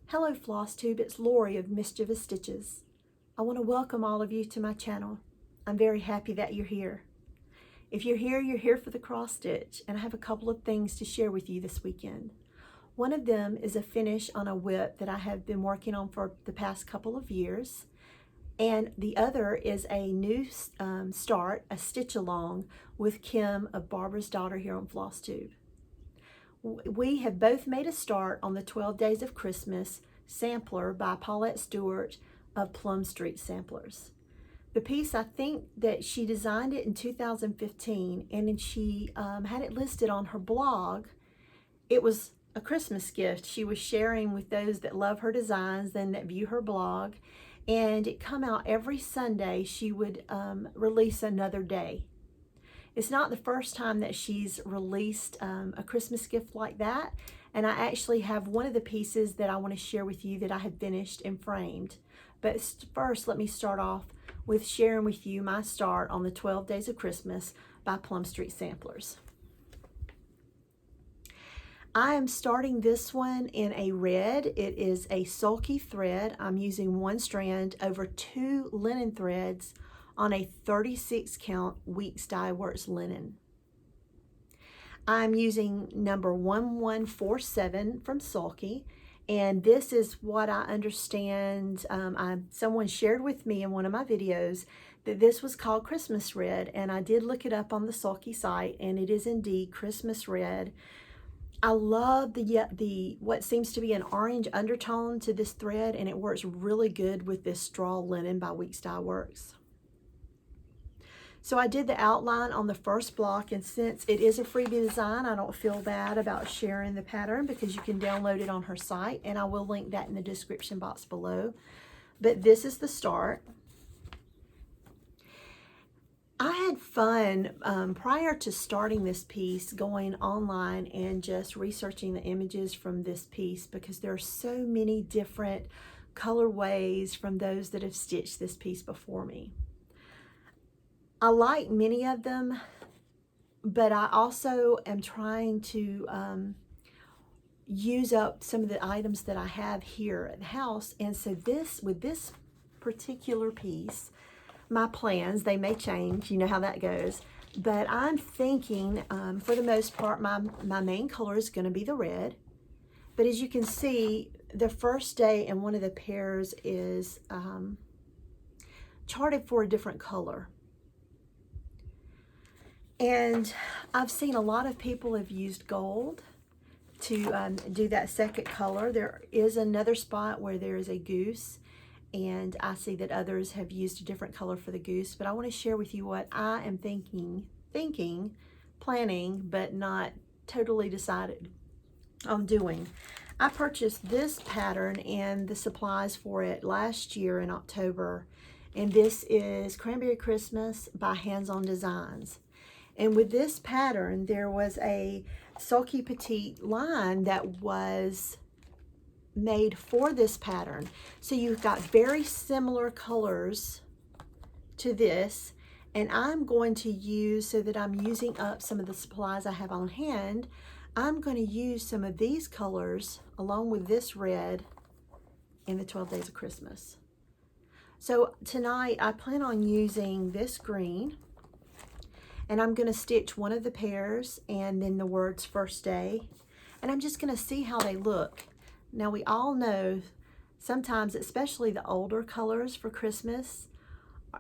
Hello Flosstube, it's Lori of Mischievous Stitches. I want to welcome all of you to my channel. I'm very happy that you're here. If you're here for the cross stitch, and I have a couple of things to share with you this weekend. One of them is a finish on a whip that I have been working on for the past couple of years, and the other is a new start, a stitch along with Kim of Barbara's Daughter here on Flosstube. We have both made a start on the 12 Days of Christmas sampler by Paulette Stewart of Plum Street Samplers. The piece, I think that she designed it in 2015, and then she had it listed on her blog. It was a Christmas gift she was sharing with those that love her designs and that view her blog, and it come out every Sunday. She would release another day. It's not the first time that she's released a Christmas gift like that, and I actually have one of the pieces that I want to share with you that I have finished and framed. But first, let me start off with sharing with you my start on the 12 Days of Christmas by Plum Street Samplers. I am starting this one in a red. It is a sulky thread. I'm using one strand over 2 linen threads on a 36 count Weeks Dye Works linen. I'm using number 1147 from Sulky, and this is what I understand. Someone shared with me in one of my videos that this was called Christmas Red, and I did look it up on the Sulky site, and it is indeed Christmas Red. I love the what seems to be an orange undertone to this thread, and it works really good with this straw linen by Weeks Dye Works. So I did the outline on the first block, and since it is a freebie design, I don't feel bad about sharing the pattern because you can download it on her site, and I will link that in the description box below. But this is the start. I had fun prior to starting this piece going online and just researching the images from this piece because there are so many different colorways from those that have stitched this piece before me. I like many of them, but I also am trying to use up some of the items that I have here at the house. And so with this particular piece, my plans, they may change, you know how that goes, but I'm thinking for the most part my main color is going to be the red. But as you can see, the first day and one of the pairs is charted for a different color. And I've seen a lot of people have used gold to do that second color. There is another spot where there is a goose, and I see that others have used a different color for the goose, but I want to share with you what I am planning, but not totally decided on doing. I purchased this pattern and the supplies for it last year in October, and this is Cranberry Christmas by Hands On Designs. And with this pattern, there was a Sulky Petite line that was made for this pattern. So you've got very similar colors to this, and I'm going to use, so that I'm using up some of the supplies I have on hand, I'm going to use some of these colors along with this red in the 12 Days of Christmas. So tonight I plan on using this green, and I'm going to stitch one of the pairs and then the words first day, and I'm just going to see how they look. Now we all know sometimes, especially the older colors for Christmas,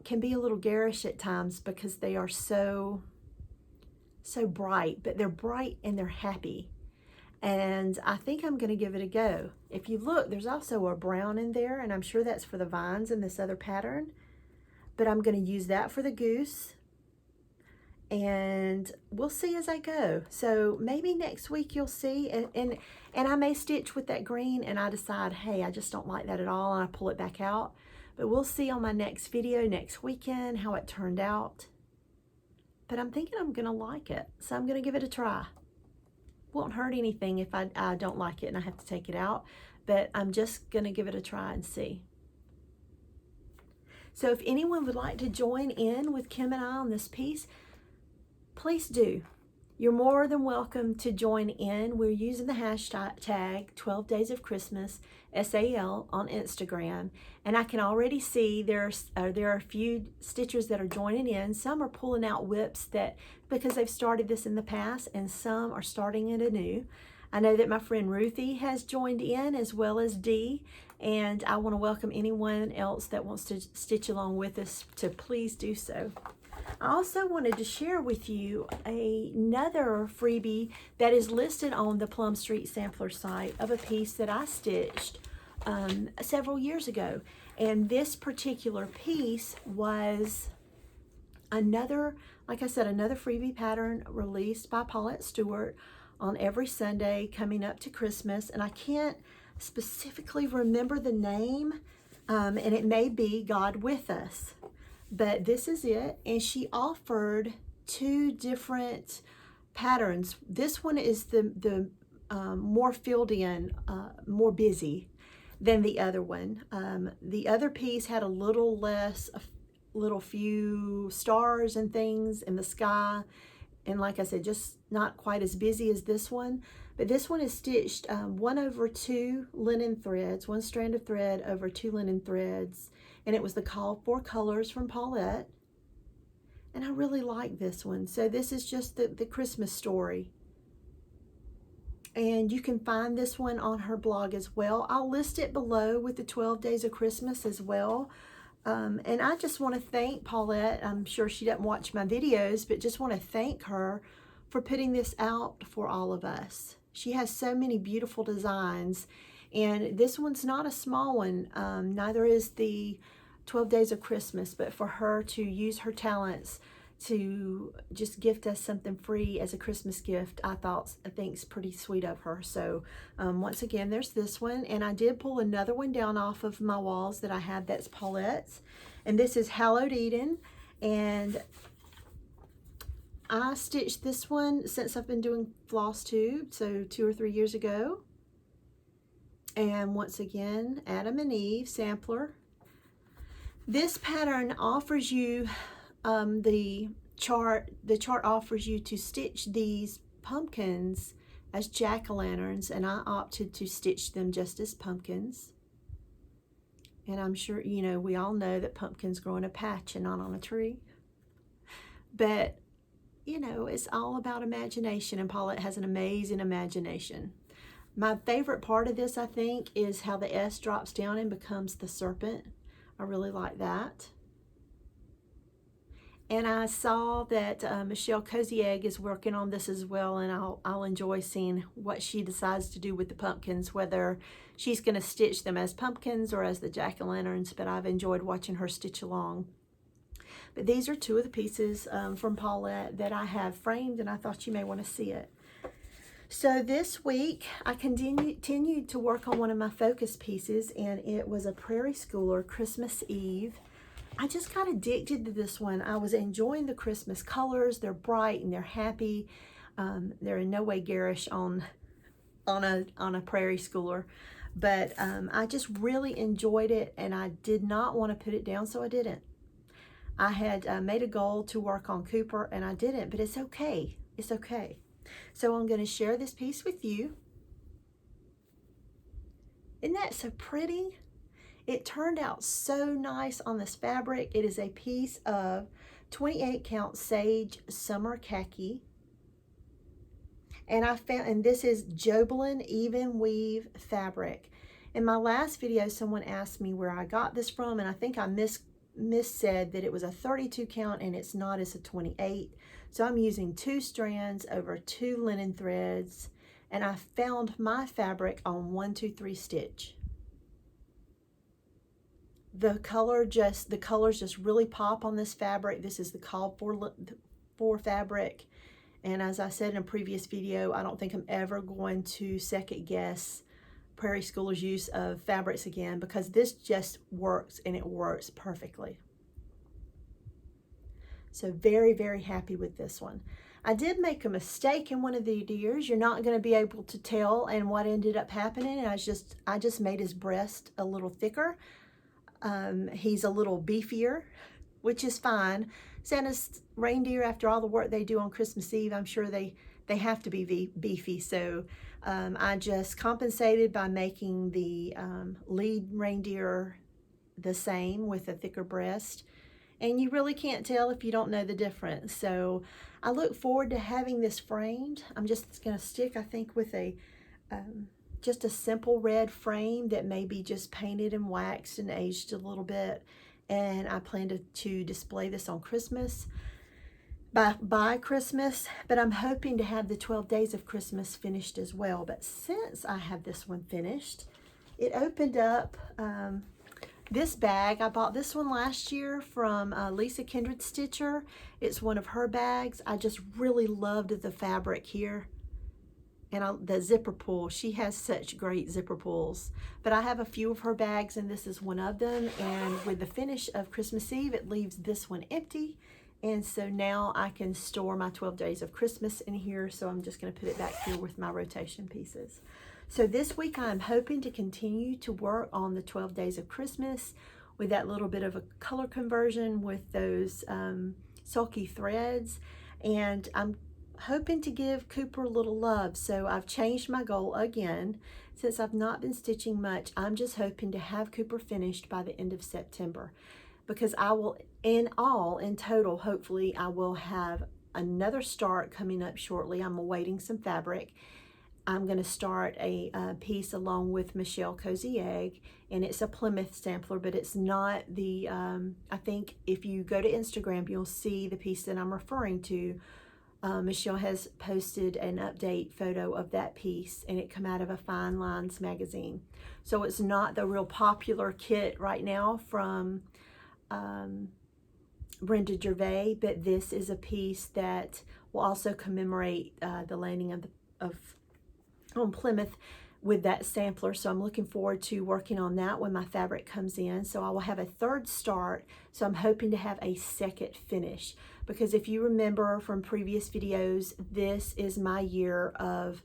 can be a little garish at times because they are so bright, but they're bright and they're happy. And I think I'm going to give it a go. If you look, there's also a brown in there, and I'm sure that's for the vines in this other pattern, but I'm going to use that for the goose. And we'll see as I go. So maybe next week you'll see, and I may stitch with that green and I decide, hey, I just don't like that at all, and I pull it back out. But we'll see on my next video next weekend how it turned out. But I'm thinking I'm gonna like it, so I'm gonna give it a try. Won't hurt anything if I don't like it and I have to take it out, but I'm just gonna give it a try and see. So if anyone would like to join in with Kim and I on this piece, please do. You're more than welcome to join in. We're using the hashtag 12 Days of Christmas SAL on Instagram, and I can already see there are a few stitchers that are joining in. Some are pulling out whips that because they've started this in the past, and some are starting it anew. I know that my friend Ruthie has joined in, as well as Dee, and I want to welcome anyone else that wants to stitch along with us to please do so. I also wanted to share with you another freebie that is listed on the Plum Street Sampler site of a piece that I stitched several years ago. And this particular piece was another, like I said, another freebie pattern released by Paulette Stewart on every Sunday coming up to Christmas. And I can't specifically remember the name, and it may be God With Us. But this is it, and she offered two different patterns. This one is the more filled in, more busy than the other one. The other piece had a little less, few stars and things in the sky, and like I said, just not quite as busy as this one. But this one is stitched 1/2 linen threads, one strand of thread over 2 linen threads. And it was the called for colors from Paulette. And I really like this one. So this is just the Christmas story. And you can find this one on her blog as well. I'll list it below with the 12 Days of Christmas as well. And I just want to thank Paulette. I'm sure she doesn't watch my videos, but just want to thank her for putting this out for all of us. She has so many beautiful designs. And this one's not a small one, neither is the 12 Days of Christmas, but for her to use her talents to just gift us something free as a Christmas gift, I think is pretty sweet of her. So once again, there's this one, and I did pull another one down off of my walls that I have that's Paulette's, and this is Hallowed Eden, and I stitched this one since I've been doing Flosstube, so 2 or 3 years ago. And once again, Adam and Eve sampler. This pattern offers you the chart offers you to stitch these pumpkins as jack-o'-lanterns, and I opted to stitch them just as pumpkins. And I'm sure, you know, we all know that pumpkins grow in a patch and not on a tree. But, you know, it's all about imagination, and Paulette has an amazing imagination. My favorite part of this, I think, is how the S drops down and becomes the serpent. I really like that. And I saw that Michelle CozyEgg is working on this as well, and I'll enjoy seeing what she decides to do with the pumpkins, whether she's going to stitch them as pumpkins or as the jack-o'-lanterns, but I've enjoyed watching her stitch along. But these are two of the pieces from Paulette that I have framed, and I thought you may want to see it. So this week, I continued to work on one of my focus pieces, and it was a Prairie Schooler Christmas Eve. I just got addicted to this one. I was enjoying the Christmas colors. They're bright and they're happy. They're in no way garish on a Prairie Schooler, but I just really enjoyed it, and I did not want to put it down, so I didn't. I had made a goal to work on Cooper, and I didn't, but it's okay. It's okay. So I'm going to share this piece with you. Isn't that so pretty? It turned out so nice on this fabric. It is a piece of 28 count Sage Summer Khaki. And this is Jobelin Even Weave fabric. In my last video, someone asked me where I got this from, and I think I missaid that it was a 32 count, and it's not, it's a 28. So I'm using 2 strands over 2 linen threads, and I found my fabric on 1, 2, 3 stitch. The colors just really pop on this fabric. This is the called for fabric, and as I said in a previous video, I don't think I'm ever going to second guess Prairie Schooler's use of fabrics again, because this just works, and it works perfectly. So very, very happy with this one. I did make a mistake in one of the ears. You're not going to be able to tell, and what ended up happening, I just made his breast a little thicker. He's a little beefier, which is fine. Santa's reindeer, after all the work they do on Christmas Eve, I'm sure they they have to be beefy. So I just compensated by making the lead reindeer the same with a thicker breast. And you really can't tell if you don't know the difference. So I look forward to having this framed. I'm just going to stick, I think, with a just a simple red frame that may be just painted and waxed and aged a little bit. And I plan to display this on Christmas, by Christmas. But I'm hoping to have the 12 Days of Christmas finished as well. But since I have this one finished, it opened up this bag. I bought this one last year from Lisa Kindred Stitcher. It's one of her bags. I just really loved the fabric here. And the zipper pull, she has such great zipper pulls. But I have a few of her bags, and this is one of them. And with the finish of Christmas Eve, it leaves this one empty. And so now I can store my 12 Days of Christmas in here. So I'm just going to put it back here with my rotation pieces. So this week I'm hoping to continue to work on the 12 Days of Christmas with that little bit of a color conversion with those sulky threads. And I'm hoping to give Cooper a little love. So I've changed my goal again. Since I've not been stitching much, I'm just hoping to have Cooper finished by the end of September, because I will, in total, hopefully I will have another start coming up shortly. I'm awaiting some fabric. I'm going to start a piece along with Michelle CozyEgg, and it's a Plymouth sampler, but it's not the, I think if you go to Instagram, you'll see the piece that I'm referring to. Michelle has posted an update photo of that piece, and it come out of a Fine Lines magazine. So it's not the real popular kit right now from Brenda Gervais, but this is a piece that will also commemorate the landing on Plymouth with that sampler. So I'm looking forward to working on that when my fabric comes in. So I will have a third start. So I'm hoping to have a second finish, because if you remember from previous videos, this is my year of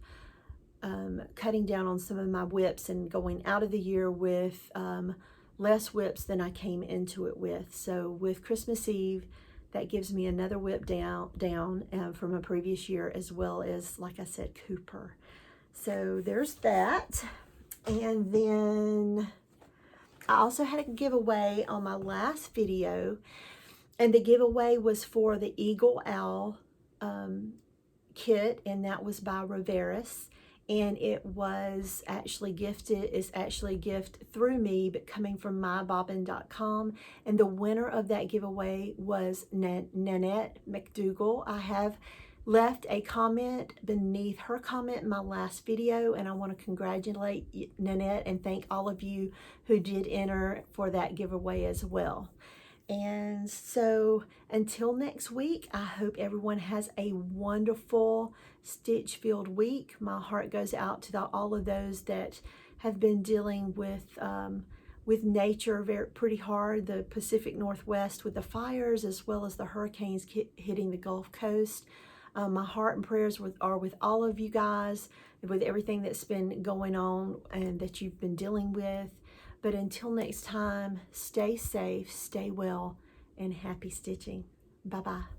cutting down on some of my whips and going out of the year with less whips than I came into it with. So with Christmas Eve, that gives me another whip down from a previous year, as well as, like I said, Cooper. So there's that. And then I also had a giveaway on my last video, and the giveaway was for the Eagle Owl kit, and that was by Roveris. And it was actually gifted, it's actually a gift through me, but coming from mybobbin.com. And the winner of that giveaway was Nannette McDougal. I have left a comment beneath her comment in my last video, and I want to congratulate Nannette and thank all of you who did enter for that giveaway as well. And so until next week, I hope everyone has a wonderful stitch-filled week. My heart goes out to all of those that have been dealing with nature pretty hard, the Pacific Northwest with the fires, as well as the hurricanes hitting the Gulf Coast. My heart and prayers are with all of you guys, with everything that's been going on and that you've been dealing with. But until next time, stay safe, stay well, and happy stitching. Bye-bye.